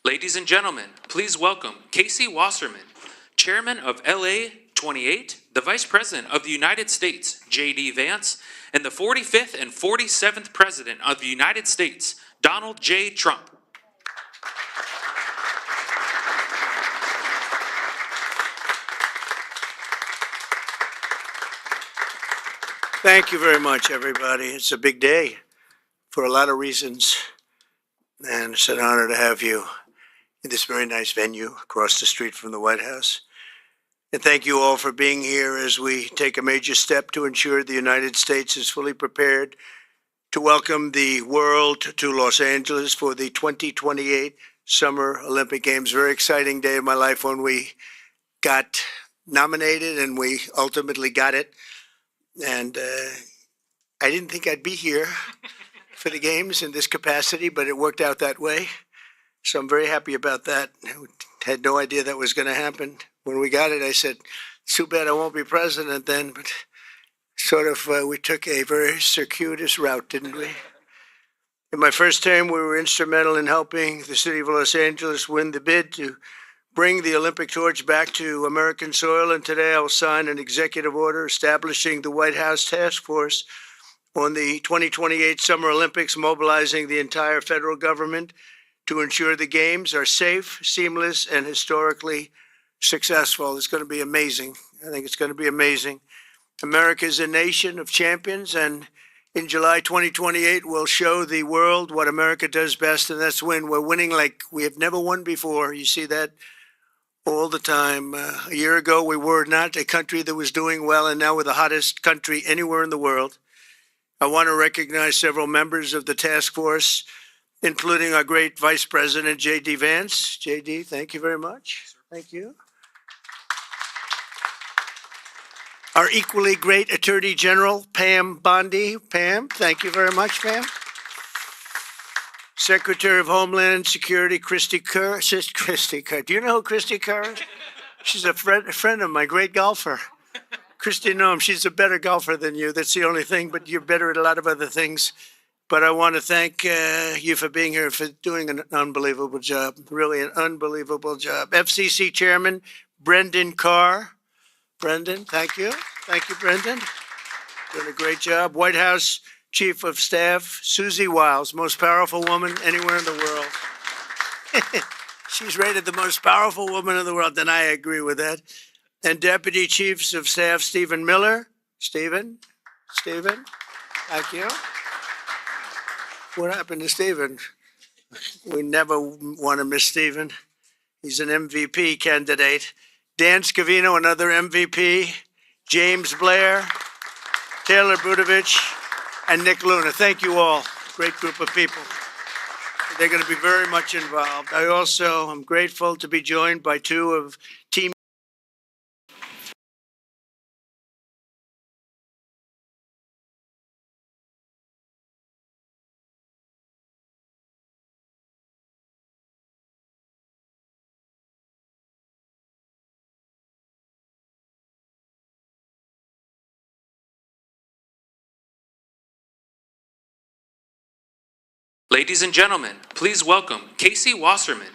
Ladies and gentlemen, please welcome Casey Wasserman, Chairman of LA 28, the Vice President of the United States, J.D. Vance, and the 45th and 47th President of the United States, Donald J. Trump. Thank you very much, everybody. It's a big day for a lot of reasons, and it's an honor to have you in this very nice venue across the street from the White House. And thank you all for being here as we take a major step to ensure the United States is fully prepared to welcome the world to Los Angeles for the 2028 Summer Olympic Games. Very exciting day of my life when we got nominated and we ultimately got it. And I didn't think I'd be here for the games in this capacity, but it worked out that way. So I'm very happy about that. I had no idea that was going to happen. When we got it, I said, it's too bad I won't be president then, but sort of we took a very circuitous route, didn't we? In my first term, we were instrumental in helping the city of Los Angeles win the bid to bring the Olympic torch back to American soil, and today I'll sign an executive order establishing the White House Task Force on the 2028 Summer Olympics, mobilizing the entire federal government to ensure the games are safe, seamless, and historically successful. It's going to be amazing. I think it's going to be amazing. America is a nation of champions, and in July 2028, we'll show the world what America does best, and that's win. We're winning like we have never won before. You see that all the time. A year ago, we were not a country that was doing well, and now we're the hottest country anywhere in the world. I want to recognize several members of the task force, including our great Vice President, J.D. Vance. J.D., thank you very much. Thank you. Our equally great Attorney General, Pam Bondi. Pam, thank you very much, Pam. Secretary of Homeland Security, Christy Kerr. Christy Kerr. Do you know who Christy Kerr is? She's a friend of my great golfer. Christy, no, she's a better golfer than you. That's the only thing, but you're better at a lot of other things. But I want to thank you for being here, for doing an unbelievable job, really an unbelievable job. FCC Chairman Brendan Carr. Brendan, thank you. Thank you, Brendan. Doing a great job. White House Chief of Staff Susie Wiles, most powerful woman anywhere in the world. She's rated the most powerful woman in the world, and I agree with that. And Deputy Chiefs of Staff Stephen Miller. Stephen, thank you. What happened to Stephen? We never want to miss Stephen. He's an MVP candidate. Dan Scavino, another MVP. James Blair, Taylor Budovich, and Nick Luna. Thank you all. Great group of people. They're going to be very much involved. I also am grateful to be joined by two of Team. Ladies and gentlemen, please welcome Casey Wasserman,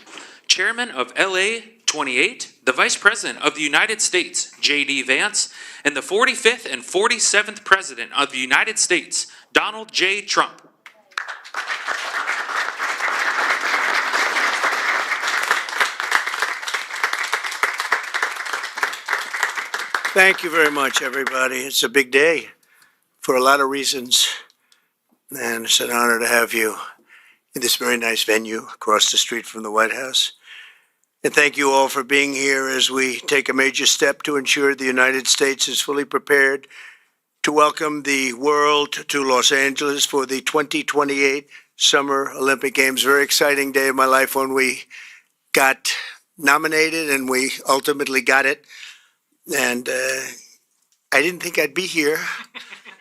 Chairman of LA 28, the Vice President of the United States, J.D. Vance, and the 45th and 47th President of the United States, Donald J. Trump. Thank you very much, everybody. It's a big day for a lot of reasons, and it's an honor to have you in this very nice venue across the street from the White House. And thank you all for being here as we take a major step to ensure the United States is fully prepared to welcome the world to Los Angeles for the 2028 Summer Olympic Games. Very exciting day of my life when we got nominated and we ultimately got it. And I didn't think I'd be here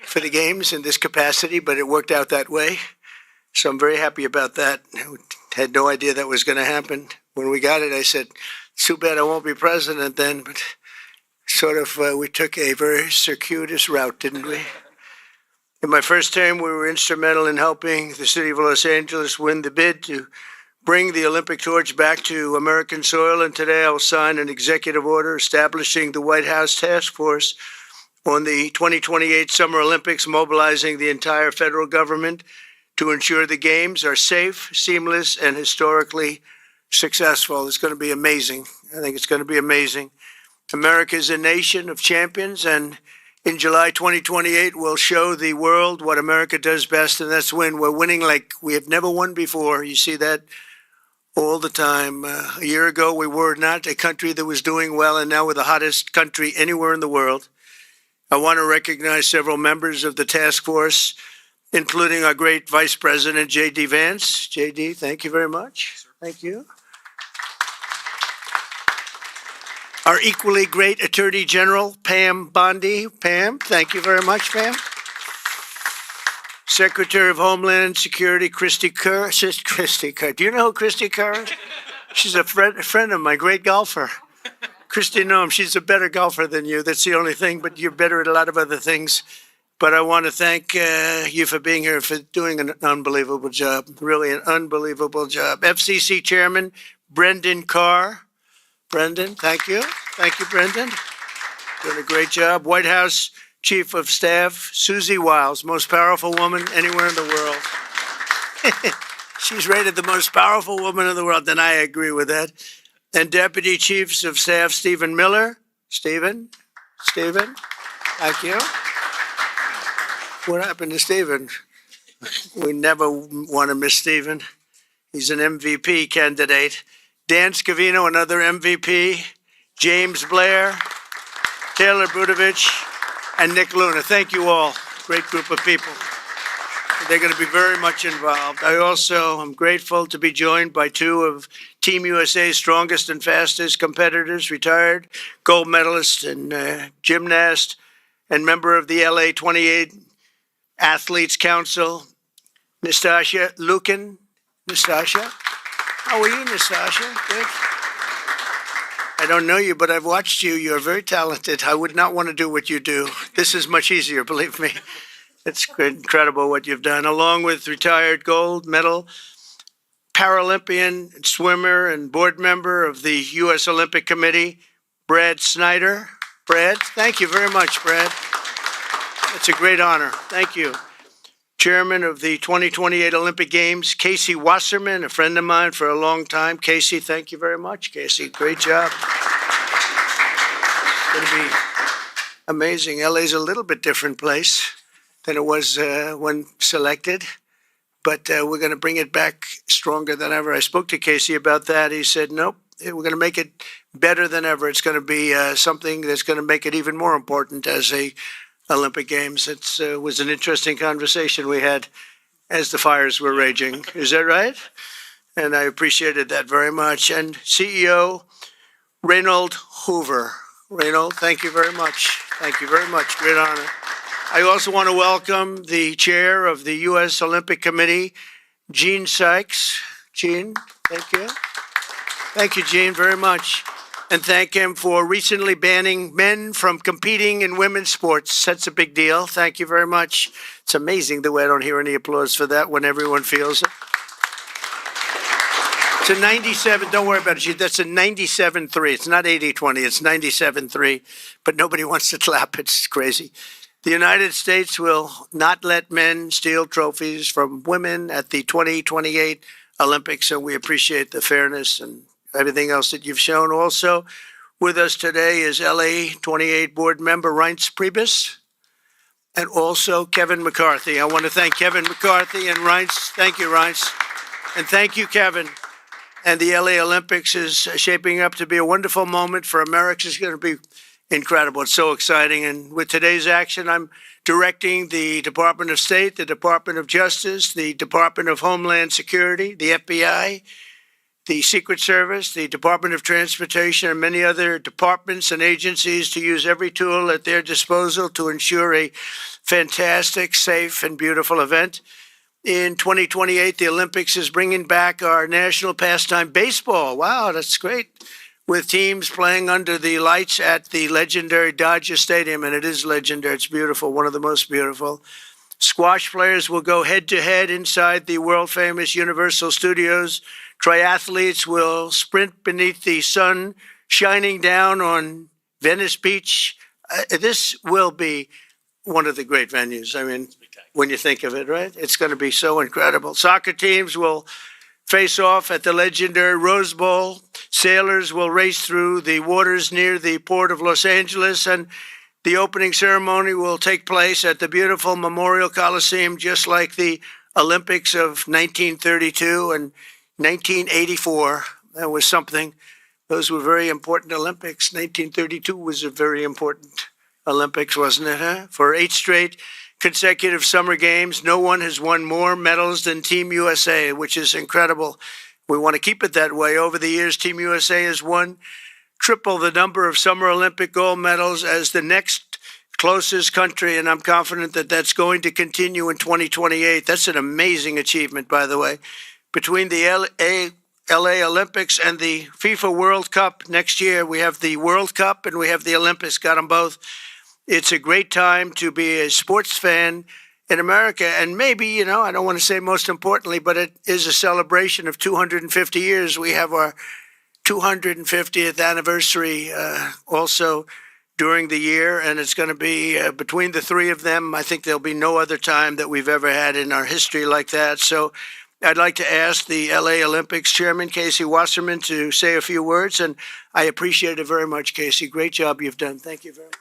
for the games in this capacity, but it worked out that way. So I'm very happy about that. I had no idea that was going to happen. When we got it, I said, it's too bad I won't be president then, but sort of we took a very circuitous route, didn't we? In my first term, we were instrumental in helping the city of Los Angeles win the bid to bring the Olympic torch back to American soil, and today I will sign an executive order establishing the White House Task Force on the 2028 Summer Olympics, mobilizing the entire federal government to ensure the Games are safe, seamless, and historically successful. It's going to be amazing. I think it's going to be amazing. America is a nation of champions, and in July 2028, we'll show the world what America does best, and that's win. We're winning like we have never won before. You see that all the time. A year ago, we were not a country that was doing well, and now we're the hottest country anywhere in the world. I want to recognize several members of the task force, including our great Vice President, J.D. Vance. J.D., thank you very much. Thank you. Our equally great Attorney General, Pam Bondi. Pam, thank you very much, Pam. Secretary of Homeland Security, Christy Kerr. Christy Kerr. Do you know who Christy Kerr is? She's a friend of my great golfer. Christy Noem, she's a better golfer than you. That's the only thing, but you're better at a lot of other things. But I want to thank you for being here, for doing an unbelievable job, really an unbelievable job. FCC Chairman Brendan Carr. Brendan, thank you. Thank you, Brendan. Doing a great job. White House Chief of Staff Susie Wiles, most powerful woman anywhere in the world. She's rated the most powerful woman in the world, and I agree with that. And Deputy Chiefs of Staff Stephen Miller. Stephen, thank you. What happened to Stephen? We never want to miss Stephen. He's an MVP candidate. Dan Scavino, another MVP. James Blair, Taylor Budovich, and Nick Luna. Thank you all. Great group of people. They're going to be very much involved. I also am grateful to be joined by two of Team USA's strongest and fastest competitors, retired gold medalist and gymnast, and member of the LA 28 Athletes Council, Nastasia Lukin. Nastasia? How are you, Nastasia? Good. I don't know you, but I've watched you. You're very talented. I would not want to do what you do. This is much easier, believe me. It's incredible what you've done, along with retired gold medal Paralympian swimmer and board member of the U.S. Olympic Committee, Brad Snyder. Brad, thank you very much, Brad. It's a great honor. Thank you. Chairman of the 2028 Olympic Games, Casey Wasserman, a friend of mine for a long time. Casey, thank you very much. Casey, great job. It's going to be amazing. LA's a little bit different place than it was when selected, but we're going to bring it back stronger than ever. I spoke to Casey about that. He said, nope, we're going to make it better than ever. It's going to be something that's going to make it even more important as a Olympic Games. It was an interesting conversation we had as the fires were raging. Is that right? And I appreciated that very much. And CEO Reynold Hoover. Reynold, thank you very much. Thank you very much. Great honor. I also want to welcome the chair of the U.S. Olympic Committee, Gene Sykes. Gene, thank you. Thank you, Gene, very much. And thank him for recently banning men from competing in women's sports. That's a big deal. Thank you very much. It's amazing the way I don't hear any applause for that when everyone feels it. It's a 97, don't worry about it. That's a 97-3. It's not 80-20, it's 97-3. But nobody wants to clap. It's crazy. The United States will not let men steal trophies from women at the 2028 Olympics, and we appreciate the fairness and everything else that you've shown. Also with us today is LA 28 board member Reince Priebus, and also Kevin McCarthy. I want to thank Kevin McCarthy and Reince. Thank you, Reince. And thank you, Kevin. And the LA Olympics is shaping up to be a wonderful moment for America. It's going to be incredible. It's so exciting. And with today's action, I'm directing the Department of State, the Department of Justice, the Department of Homeland Security, the FBI, the Secret Service, the Department of Transportation, and many other departments and agencies to use every tool at their disposal to ensure a fantastic, safe, and beautiful event. In 2028, the Olympics is bringing back our national pastime, baseball. Wow, that's great. With teams playing under the lights at the legendary Dodger Stadium, and it is legendary. It's beautiful, one of the most beautiful. Squash players will go head-to-head inside the world-famous Universal Studios. Triathletes will sprint beneath the sun shining down on Venice Beach. This will be one of the great venues. I mean, when you think of it, right? It's going to be so incredible. Soccer teams will face off at the legendary Rose Bowl. Sailors will race through the waters near the port of Los Angeles, and the opening ceremony will take place at the beautiful Memorial Coliseum, just like the Olympics of 1932 and 1984. That was something. Those were very important Olympics. 1932 was a very important Olympics, wasn't it, huh? For 8 straight consecutive summer games, no one has won more medals than Team USA, which is incredible. We want to keep it that way. Over the years, Team USA has won triple the number of Summer Olympic gold medals as the next closest country, and I'm confident that that's going to continue in 2028. That's an amazing achievement, by the way. Between the LA Olympics and the FIFA World Cup next year, we have the World Cup and we have the Olympics, got them both. It's a great time to be a sports fan in America, and maybe, I don't want to say most importantly, but it is a celebration of 250 years. We have our 250th anniversary also during the year, and it's going to be between the three of them. I think there'll be no other time that we've ever had in our history like that. So I'd like to ask the LA Olympics Chairman, Casey Wasserman, to say a few words, and I appreciate it very much, Casey. Great job you've done. Thank you very much.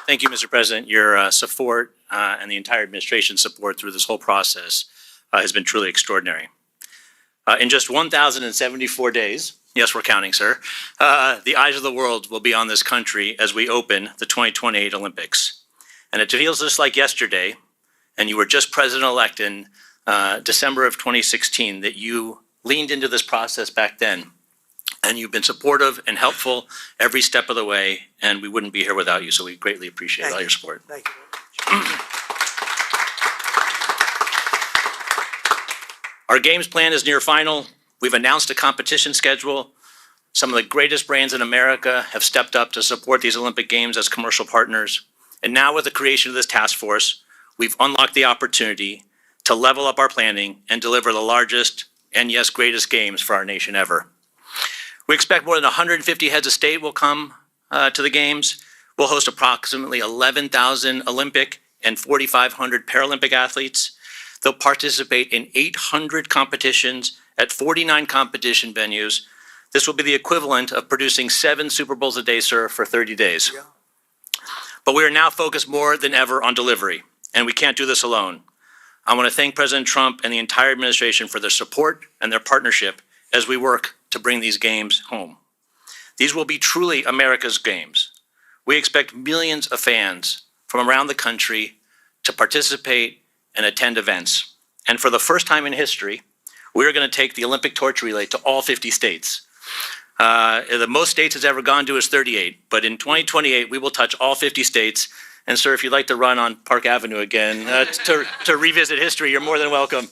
Thank you, Mr. President. Your support and the entire administration's support through this whole process has been truly extraordinary. In just 1,074 days, yes, we're counting, sir, the eyes of the world will be on this country as we open the 2028 Olympics. And it feels just like yesterday, and you were just president-elect in December of 2016, that you leaned into this process back then. And you've been supportive and helpful every step of the way, and we wouldn't be here without you, so we greatly appreciate all your support. Thank you very much. Our games plan is near final. We've announced a competition schedule. Some of the greatest brands in America have stepped up to support these Olympic Games as commercial partners. And now with the creation of this task force, we've unlocked the opportunity to level up our planning and deliver the largest and, yes, greatest games for our nation ever. We expect more than 150 heads of state will come to the Games. We'll host approximately 11,000 Olympic and 4,500 Paralympic athletes. They'll participate in 800 competitions at 49 competition venues. This will be the equivalent of producing 7 Super Bowls a day, sir, for 30 days. Yeah. But we are now focused more than ever on delivery, and we can't do this alone. I want to thank President Trump and the entire administration for their support and their partnership as we work to bring these games home. These will be truly America's games. We expect millions of fans from around the country to participate and attend events. And for the first time in history, we're going to take the Olympic torch relay to all 50 states. The most states it's ever gone to is 38, but in 2028, we will touch all 50 states. And sir, if you'd like to run on Park Avenue again to revisit history, you're more than welcome.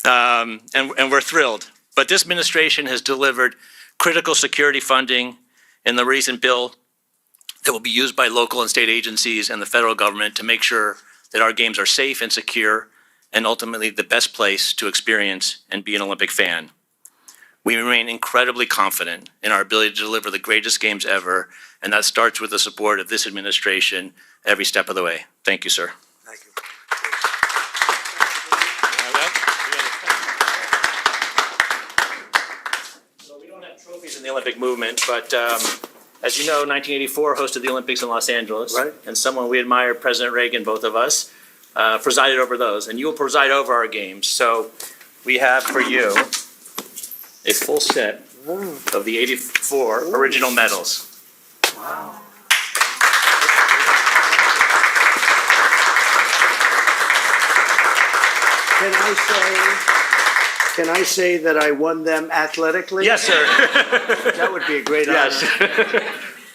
And we're thrilled. But this administration has delivered critical security funding in the recent bill that will be used by local and state agencies and the federal government to make sure that our games are safe and secure and ultimately the best place to experience and be an Olympic fan. We remain incredibly confident in our ability to deliver the greatest games ever, and that starts with the support of this administration every step of the way. Thank you, sir. Thank you. Trophies in the Olympic movement, but as you know, 1984 hosted the Olympics in Los Angeles, right? And someone we admire, President Reagan, both of us, presided over those, and you will preside over our games. So we have for you a full set of the 84 original medals. Wow. Can I say that I won them athletically? Yes, sir. That would be a great honor. Yes.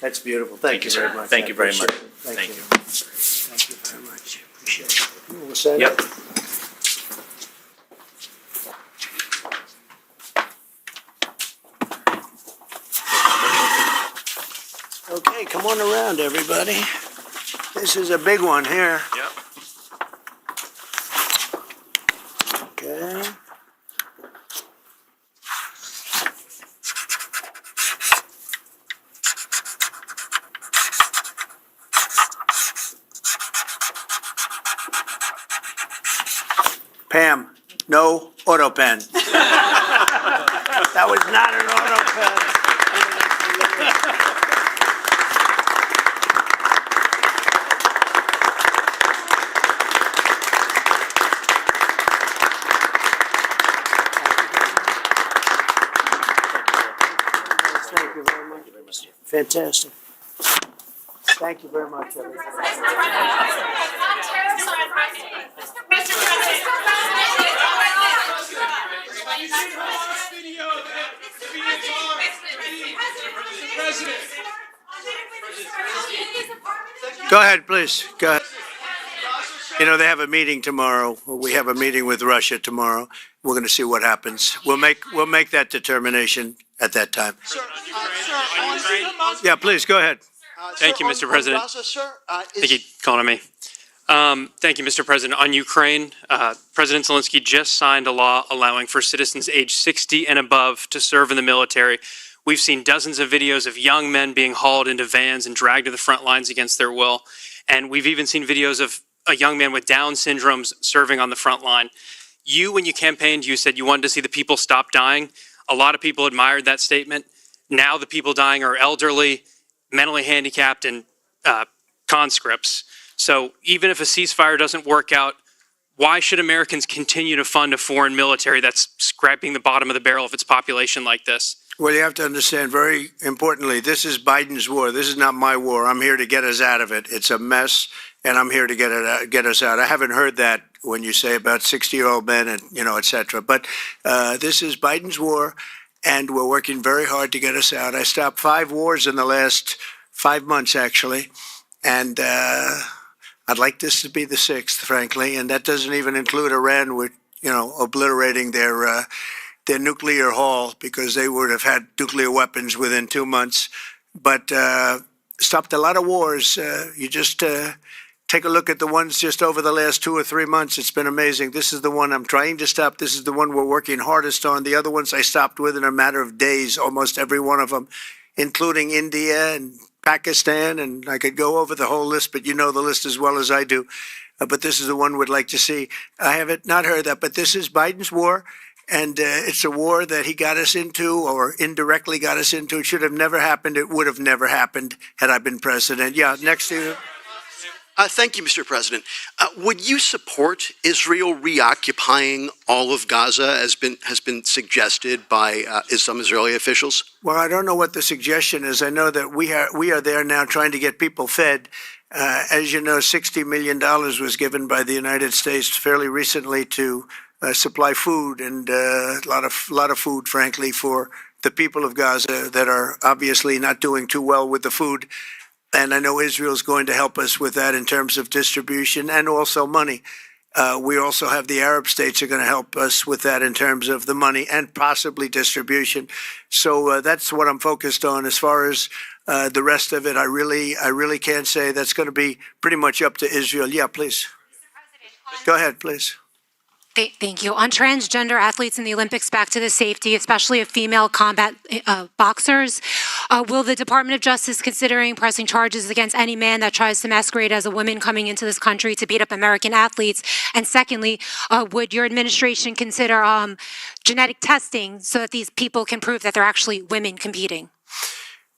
That's beautiful. Thank you very much. Thank you very much. Thank you. Thank you very much. Appreciate it. You want to sign Yep. it? Okay. Hey, come on around, everybody. This is a big one here. Yep. Okay. Pam, no auto pen. That was not an auto pen. Thank you very much. Fantastic. Thank you very much, everybody. Go ahead, please. Go ahead. You know, they have a meeting tomorrow. We have a meeting with Russia tomorrow. We're going to see what happens. We'll make that determination at that time. Yeah, please, go ahead. Thank you, Mr. President. Thank you for calling me. Thank you, Mr. President. On Ukraine, President Zelensky just signed a law allowing for citizens age 60 and above to serve in the military. We've seen dozens of videos of young men being hauled into vans and dragged to the front lines against their will. And we've even seen videos of a young man with Down syndrome serving on the front line. You, when you campaigned, you said you wanted to see the people stop dying. A lot of people admired that statement. Now the people dying are elderly, mentally handicapped, and conscripts. So even if a ceasefire doesn't work out, why should Americans continue to fund a foreign military that's scraping the bottom of the barrel of its population like this? Well, you have to understand very importantly, this is Biden's war. This is not my war. I'm here to get us out of it. It's a mess, and I'm here to get us out. I haven't heard that when you say about 60-year-old men and, et cetera. But this is Biden's war, and we're working very hard to get us out. I stopped 5 wars in the last 5 months, actually, and I'd like this to be the 6th, frankly, and that doesn't even include Iran with, obliterating their nuclear haul, because they would have had nuclear weapons within 2 months. But stopped a lot of wars. You just take a look at the ones just over the last 2 or 3 months. It's been amazing. This is the one I'm trying to stop. This is the one we're working hardest on. The other ones I stopped within a matter of days, almost every one of them, including India and Pakistan. And I could go over the whole list, but you know the list as well as I do. But this is the one we'd like to see. I haven't not heard that, but this is Biden's war. And it's a war that he got us into, or indirectly got us into. It should have never happened. It would have never happened had I been president. Yeah, next to you. Thank you, Mr. President. Would you support Israel reoccupying all of Gaza, as has been suggested by some Israeli officials? Well, I don't know what the suggestion is. I know that we are there now trying to get people fed. As you know, $60 million was given by the United States fairly recently to supply food, and a lot of food, frankly, for the people of Gaza that are obviously not doing too well with the food. And I know Israel's going to help us with that in terms of distribution and also money. We also have the Arab states are going to help us with that in terms of the money and possibly distribution. So that's what I'm focused on. As far as the rest of it, I really can't say. That's going to be pretty much up to Israel. Yeah, please. Go ahead, please. Thank you. On transgender athletes in the Olympics, back to the safety, especially of female combat boxers, will the Department of Justice considering pressing charges against any man that tries to masquerade as a woman coming into this country to beat up American athletes? And secondly, would your administration consider genetic testing so that these people can prove that they're actually women competing?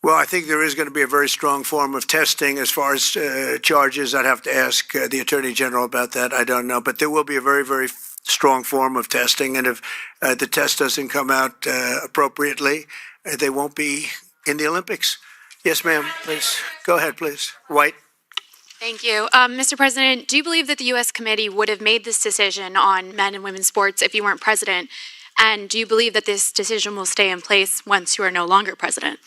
Well, I think there is going to be a very strong form of testing. As far as charges, I'd have to ask the Attorney General about that. I don't know. But there will be a very, very strong form of testing. And if the test doesn't come out appropriately, they won't be in the Olympics. Yes, ma'am, please. Go ahead, please. White. Thank you. Mr. President, do you believe that the U.S. committee would have made this decision on men and women's sports if you weren't president? And do you believe that this decision will stay in place once you are no longer president?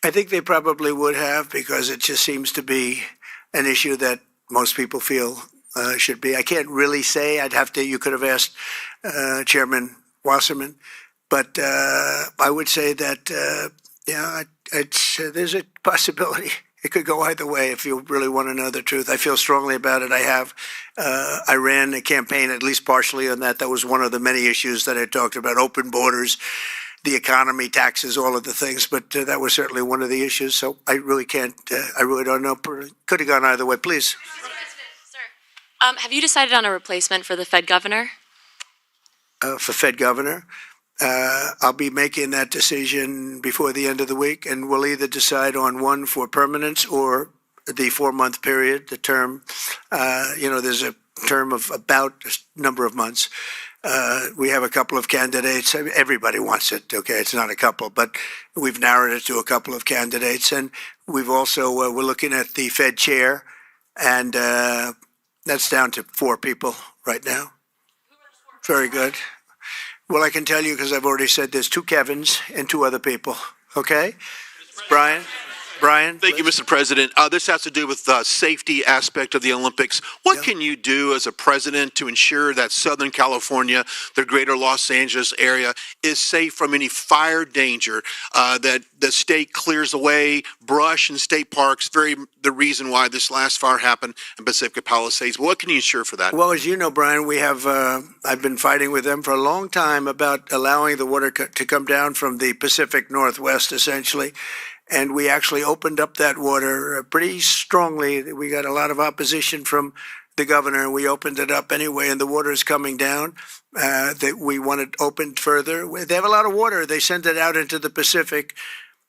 I think they probably would have, because it just seems to be an issue that most people feel should be. I can't really say. You could have asked Chairman Wasserman, but I would say that, there's a possibility. It could go either way if you really want to know the truth. I feel strongly about it. I have. I ran a campaign, at least partially on that. That was one of the many issues that I talked about, open borders, the economy, taxes, all of the things. But that was certainly one of the issues. So I really can't, I really don't know. Could have gone either way. Please. Mr. President, sir, have you decided on a replacement for the Fed governor? For Fed governor. I'll be making that decision before the end of the week, and we'll either decide on one for permanence or the 4-month period, the term. There's a term of about a number of months. We have a couple of candidates. Everybody wants it, okay? It's not a couple, but we've narrowed it to a couple of candidates. And we've also, we're looking at the Fed chair, and that's down to 4 people right now. Very good. Well, I can tell you because I've already said there's 2 Kevins and 2 other people, okay? Brian? Thank you, Mr. President. This has to do with the safety aspect of the Olympics. What can you do as a president to ensure that Southern California, the greater Los Angeles area, is safe from any fire danger, that the state clears away brush in state parks, the reason why this last fire happened in Pacific Palisades? What can you ensure for that? Well, as you know, Brian, we have, I've been fighting with them for a long time about allowing the water to come down from the Pacific Northwest, essentially. And we actually opened up that water pretty strongly. We got a lot of opposition from the governor, and we opened it up anyway, and the water is coming down. That we want it opened further. They have a lot of water. They send it out into the Pacific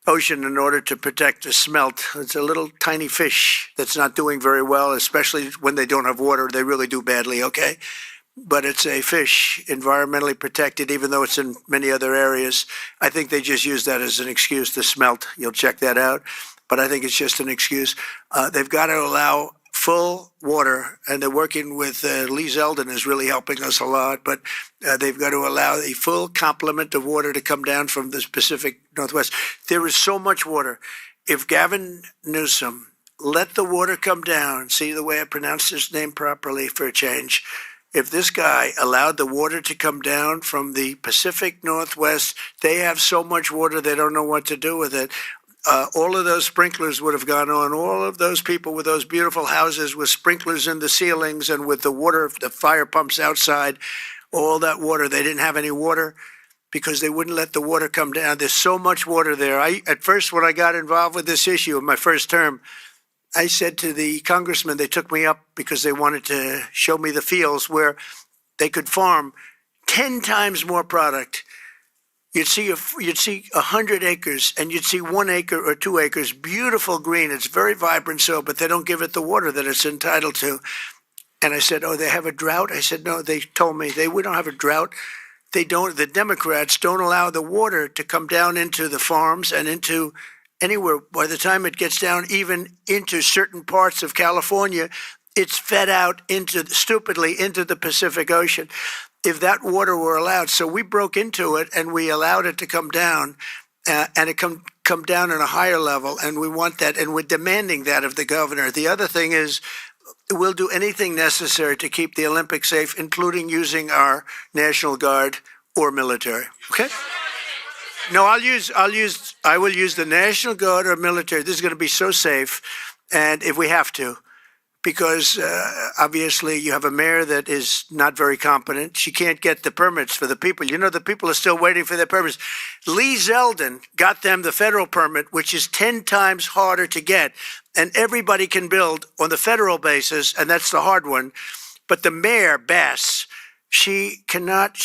Ocean in order to protect the smelt. It's a little tiny fish that's not doing very well, especially when they don't have water. They really do badly, okay? But it's a fish, environmentally protected, even though it's in many other areas. I think they just use that as an excuse to smelt. You'll check that out. But I think it's just an excuse. They've got to allow full water, and they're working with Lee Zeldin is really helping us a lot, but they've got to allow a full complement of water to come down from the Pacific Northwest. There is so much water. If Gavin Newsom let the water come down, see the way I pronounced his name properly for a change, if this guy allowed the water to come down from the Pacific Northwest, they have so much water they don't know what to do with it. All of those sprinklers would have gone on. All of those people with those beautiful houses with sprinklers in the ceilings and with the water, the fire pumps outside, all that water. They didn't have any water because they wouldn't let the water come down. There's so much water there. At first, when I got involved with this issue in my first term, I said to the congressman, they took me up because they wanted to show me the fields where they could farm 10 times more product. You'd see 100 acres, and you'd see 1 acre or 2 acres, beautiful green. It's very vibrant soil, but they don't give it the water that it's entitled to. And I said, oh, they have a drought? I said, no, they told me we don't have a drought. They don't, the Democrats don't allow the water to come down into the farms and into anywhere. By the time it gets down even into certain parts of California, it's fed out stupidly into the Pacific Ocean. If that water were allowed, so we broke into it and we allowed it to come down, and it come down at a higher level, and we want that, and we're demanding that of the governor. The other thing is, we'll do anything necessary to keep the Olympics safe, including using our National Guard or military. Okay? No, I will use the National Guard or military. This is going to be so safe, and if we have to, because obviously you have a mayor that is not very competent. She can't get the permits for the people. You know, the people are still waiting for their permits. Lee Zeldin got them the federal permit, which is 10 times harder to get, and everybody can build on the federal basis, and that's the hard one. But the mayor, Bass, she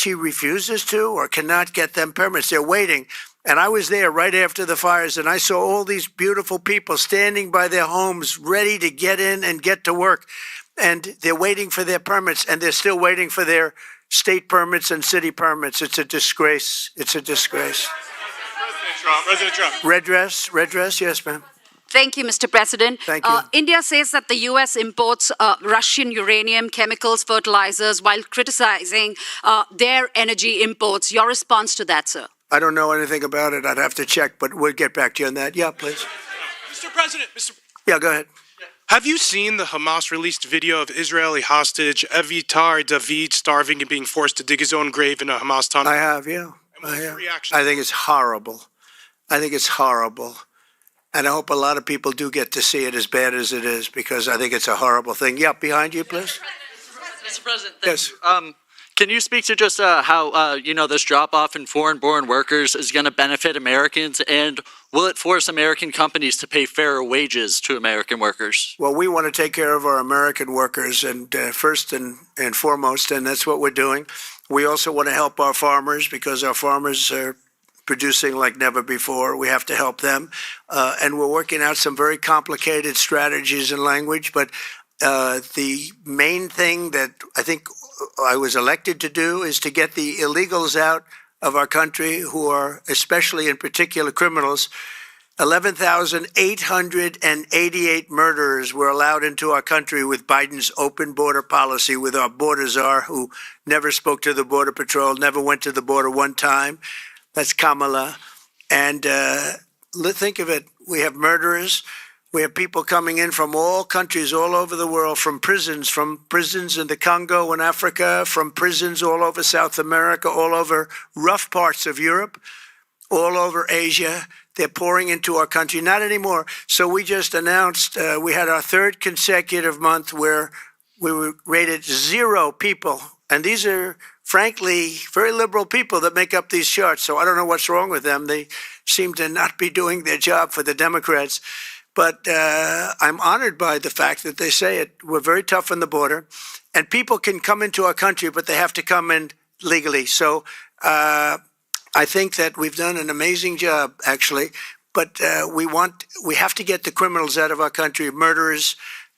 refuses to or cannot get them permits. They're waiting. And I was there right after the fires, and I saw all these beautiful people standing by their homes, ready to get in and get to work. And they're waiting for their permits, and they're still waiting for their state permits and city permits. It's a disgrace. It's a disgrace. President Trump. Redress, yes, ma'am. Thank you, Mr. President. Thank you. India says that the U.S. imports Russian uranium, chemicals, fertilizers, while criticizing their energy imports. Your response to that, sir? I don't know anything about it. I'd have to check, but we'll get back to you on that. Yeah, please. Mr. President, Yeah, go ahead. have you seen the Hamas released video of Israeli hostage Avitar David starving and being forced to dig his own grave in a Hamas tunnel? I have, yeah. And what's your reaction? I think it's horrible. I think it's horrible. And I hope a lot of people do get to see it as bad as it is, because I think it's a horrible thing. Yeah, behind you, please. Mr. President, Yes. can you speak to just how, this drop-off in foreign-born workers is going to benefit Americans, and will it force American companies to pay fairer wages to American workers? Well, we want to take care of our American workers, and first and foremost, and that's what we're doing. We also want to help our farmers, because our farmers are producing like never before. We have to help them. And we're working out some very complicated strategies and language. But the main thing that I think I was elected to do is to get the illegals out of our country, who are especially in particular criminals. 11,888 murderers were allowed into our country with Biden's open border policy, with our border czar, who never spoke to the Border Patrol, never went to the border one time. That's Kamala. And think of it. We have murderers. We have people coming in from all countries all over the world, from prisons in the Congo and Africa, from prisons all over South America, all over rough parts of Europe, all over Asia. They're pouring into our country. Not anymore. So we just announced we had our third consecutive month where we were rated 0 people. And these are, frankly, very liberal people that make up these charts. So I don't know what's wrong with them. They seem to not be doing their job for the Democrats. But I'm honored by the fact that they say it. We're very tough on the border. And people can come into our country, but they have to come in legally. So I think that we've done an amazing job, actually. But we have to get the criminals out of our country, murderers,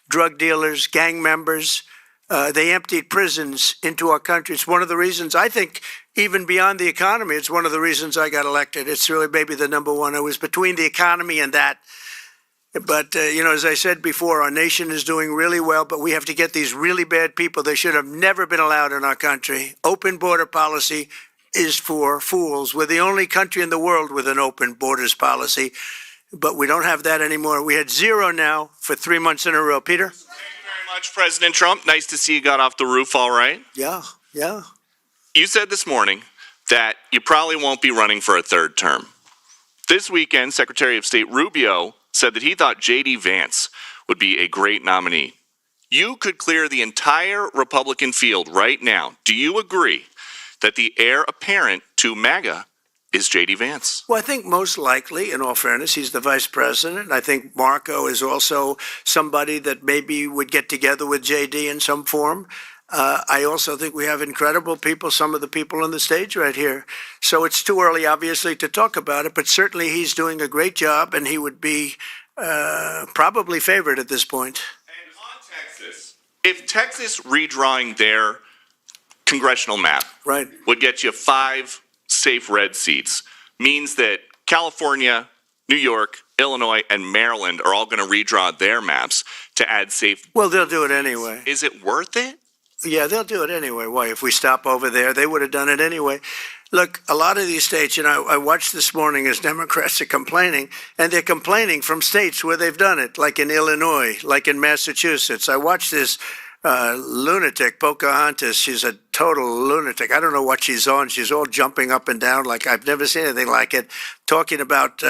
drug dealers, gang members. They emptied prisons into our country. It's one of the reasons, I think, even beyond the economy, it's one of the reasons I got elected. It's really maybe the number one. I was between the economy and that. But, as I said before, our nation is doing really well, but we have to get these really bad people. They should have never been allowed in our country. Open border policy is for fools. We're the only country in the world with an open borders policy, but we don't have that anymore. We had 0 now for 3 months in a row. Peter? Thank you very much, President Trump. Nice to see you got off the roof all right. Yeah. You said this morning that you probably won't be running for a third term. This weekend, Secretary of State Rubio said that he thought J.D. Vance would be a great nominee. You could clear the entire Republican field right now. Do you agree that the heir apparent to MAGA is J.D. Vance? Well, I think most likely, in all fairness, he's the vice president. I think Marco is also somebody that maybe would get together with J.D. in some form. I also think we have incredible people, some of the people on the stage right here. So it's too early, obviously, to talk about it, but certainly he's doing a great job, and he would be probably favored at this point. And on Texas, if Texas redrawing their congressional map would get you 5 safe red seats, means that California, New York, Illinois, and Maryland are all going to redraw their maps to add safe. Well, they'll do it anyway. Is it worth it? Yeah, they'll do it anyway. Why? If we stop over there, they would have done it anyway. Look, a lot of these states, I watched this morning as Democrats are complaining, and they're complaining from states where they've done it, like in Illinois, like in Massachusetts. I watched this lunatic, Pocahontas. She's a total lunatic. I don't know what she's on. She's all jumping up and down like I've never seen anything like it, talking about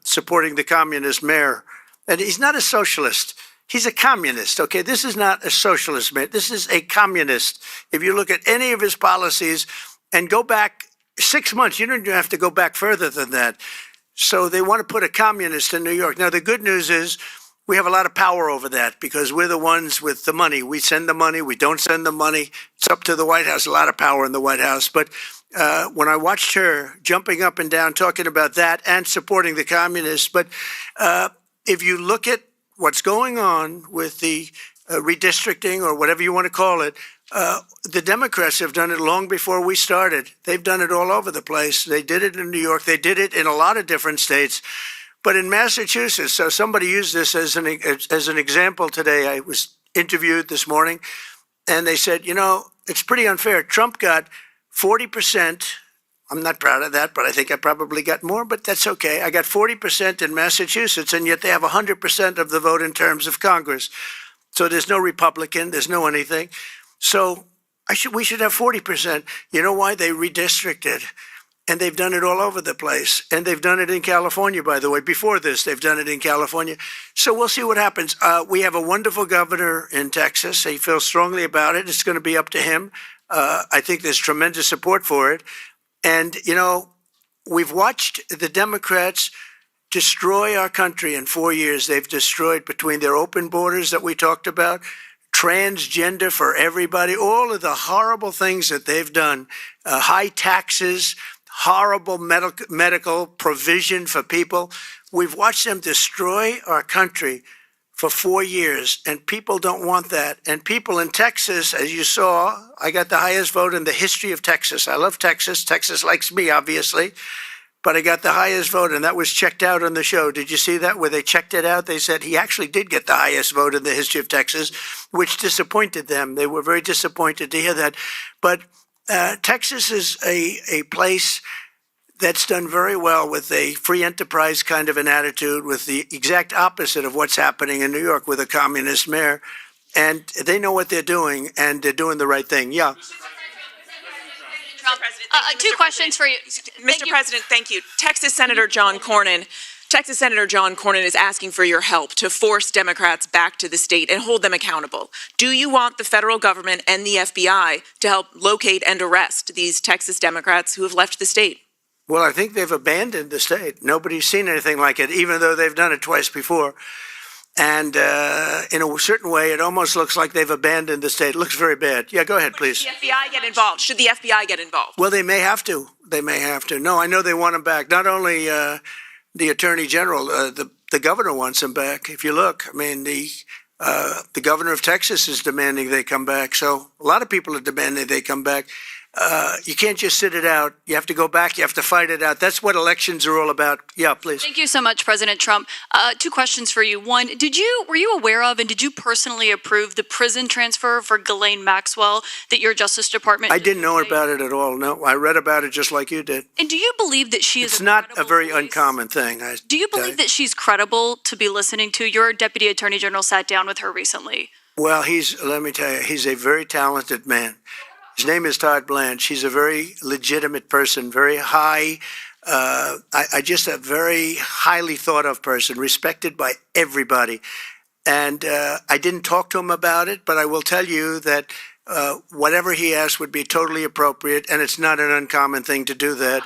supporting the communist mayor. And he's not a socialist. He's a communist, okay? This is not a socialist, man. This is a communist. If you look at any of his policies and go back 6 months, you don't even have to go back further than that. So they want to put a communist in New York. Now, the good news is we have a lot of power over that because we're the ones with the money. We send the money. We don't send the money. It's up to the White House, a lot of power in the White House. But when I watched her jumping up and down, talking about that and supporting the communists, but if you look at what's going on with the redistricting or whatever you want to call it, the Democrats have done it long before we started. They've done it all over the place. They did it in New York. They did it in a lot of different states. But in Massachusetts, so somebody used this as an example today. I was interviewed this morning, and they said, it's pretty unfair. Trump got 40%. I'm not proud of that, but I think I probably got more, but that's okay. I got 40% in Massachusetts, and yet they have 100% of the vote in terms of Congress. So there's no Republican, there's no anything. So we should have 40%. You know why? They redistricted. And they've done it all over the place. And they've done it in California, by the way. Before this, they've done it in California. So we'll see what happens. We have a wonderful governor in Texas. He feels strongly about it. It's going to be up to him. I think there's tremendous support for it. And, you know, we've watched the Democrats destroy our country in 4 years. They've destroyed, between their open borders that we talked about, transgender for everybody, all of the horrible things that they've done, high taxes, horrible medical provision for people. We've watched them destroy our country for 4 years, and people don't want that. And people in Texas, as you saw, I got the highest vote in the history of Texas. I love Texas. Texas likes me, obviously. But I got the highest vote, and that was checked out on the show. Did you see that? Where they checked it out, they said he actually did get the highest vote in the history of Texas, which disappointed them. They were very disappointed to hear that. But Texas is a place that's done very well with a free enterprise kind of an attitude, with the exact opposite of what's happening in New York with a communist mayor. And they know what they're doing, and they're doing the right thing. Yeah. Two questions for you. Mr. President, thank you. Texas Senator John Cornyn is asking for your help to force Democrats back to the state and hold them accountable. Do you want the federal government and the FBI to help locate and arrest these Texas Democrats who have left the state? Well, I think they've abandoned the state. Nobody's seen anything like it, even though they've done it twice before. And in a certain way, it almost looks like they've abandoned the state. It looks very bad. Yeah, go ahead, please. Should the FBI get involved? Should the FBI get involved? Well, they may have to. They may have to. No, I know they want them back. Not only the Attorney General, the governor wants them back. If you look, I mean, the governor of Texas is demanding they come back. So a lot of people are demanding they come back. You can't just sit it out. You have to go back. You have to fight it out. That's what elections are all about. Yeah, please. Thank you so much, President Trump. Two questions for you. One, were you aware of and did you personally approve the prison transfer for Ghislaine Maxwell that your Justice Department? I didn't know about it at all. No, I read about it just like you did. And do you believe that she is? It's not a very uncommon thing. Do you believe that she's credible to be listening to? Your Deputy Attorney General sat down with her recently. Well, let me tell you, he's a very talented man. His name is Todd Blanche. He's a very legitimate person, very high, just a very highly thought of person, respected by everybody. And I didn't talk to him about it, but I will tell you that whatever he asked would be totally appropriate, and it's not an uncommon thing to do that.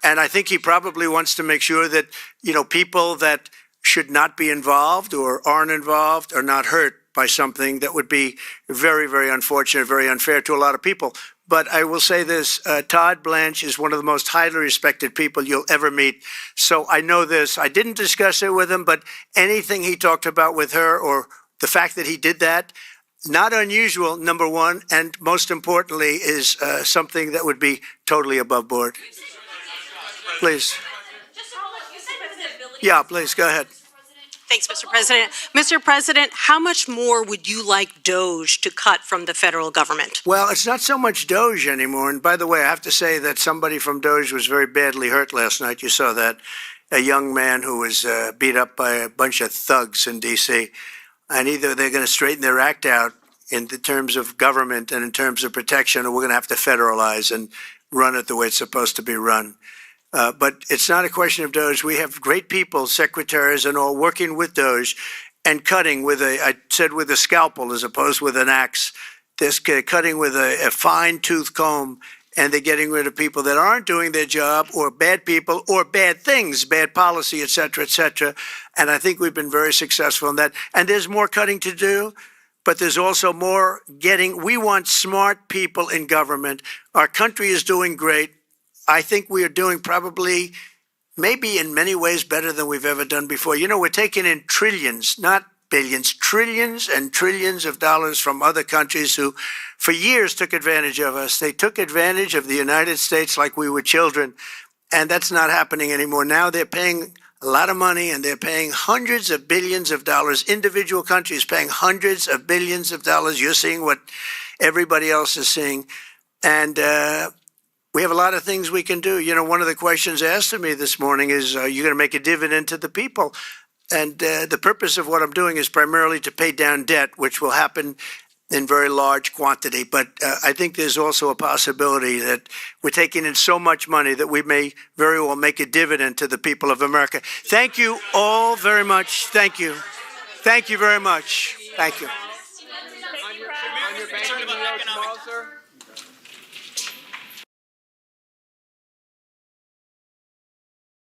And I think he probably wants to make sure that, you know, people that should not be involved or aren't involved are not hurt by something that would be very, very unfortunate, very unfair to a lot of people. But I will say this, Todd Blanche is one of the most highly respected people you'll ever meet. So I know this. I didn't discuss it with him, but anything he talked about with her, or the fact that he did that, not unusual, number one, and most importantly, is something that would be totally above board. Please. Yeah, please, go ahead. Thanks, Mr. President. Mr. President, how much more would you like DOJ to cut from the federal government? Well, it's not so much DOJ anymore. And by the way, I have to say that somebody from DOJ was very badly hurt last night. You saw that. A young man who was beat up by a bunch of thugs in D.C. And either they're going to straighten their act out in the terms of government and in terms of protection, or we're going to have to federalize and run it the way it's supposed to be run. But it's not a question of DOJ. We have great people, secretaries and all, working with DOJ and cutting with I said with a scalpel as opposed with an axe. They're cutting with a fine-tooth comb, and they're getting rid of people that aren't doing their job, or bad people, or bad things, bad policy, et cetera, et cetera. And I think we've been very successful in that. And there's more cutting to do, but there's also more getting. We want smart people in government. Our country is doing great. I think we are doing probably, maybe in many ways, better than we've ever done before. You know, we're taking in trillions, not billions, trillions and trillions of dollars from other countries who, for years, took advantage of us. They took advantage of the United States like we were children, and that's not happening anymore. Now they're paying a lot of money, and they're paying hundreds of billions of dollars. Individual countries paying hundreds of billions of dollars. You're seeing what everybody else is seeing. And we have a lot of things we can do. You know, one of the questions asked of me this morning is, are you going to make a dividend to the people? And the purpose of what I'm doing is primarily to pay down debt, which will happen in very large quantity. But I think there's also a possibility that we're taking in so much money that we may very well make a dividend to the people of America. Thank you all very much. Thank you. Thank you very much. Thank you. On your banking tomorrow, sir?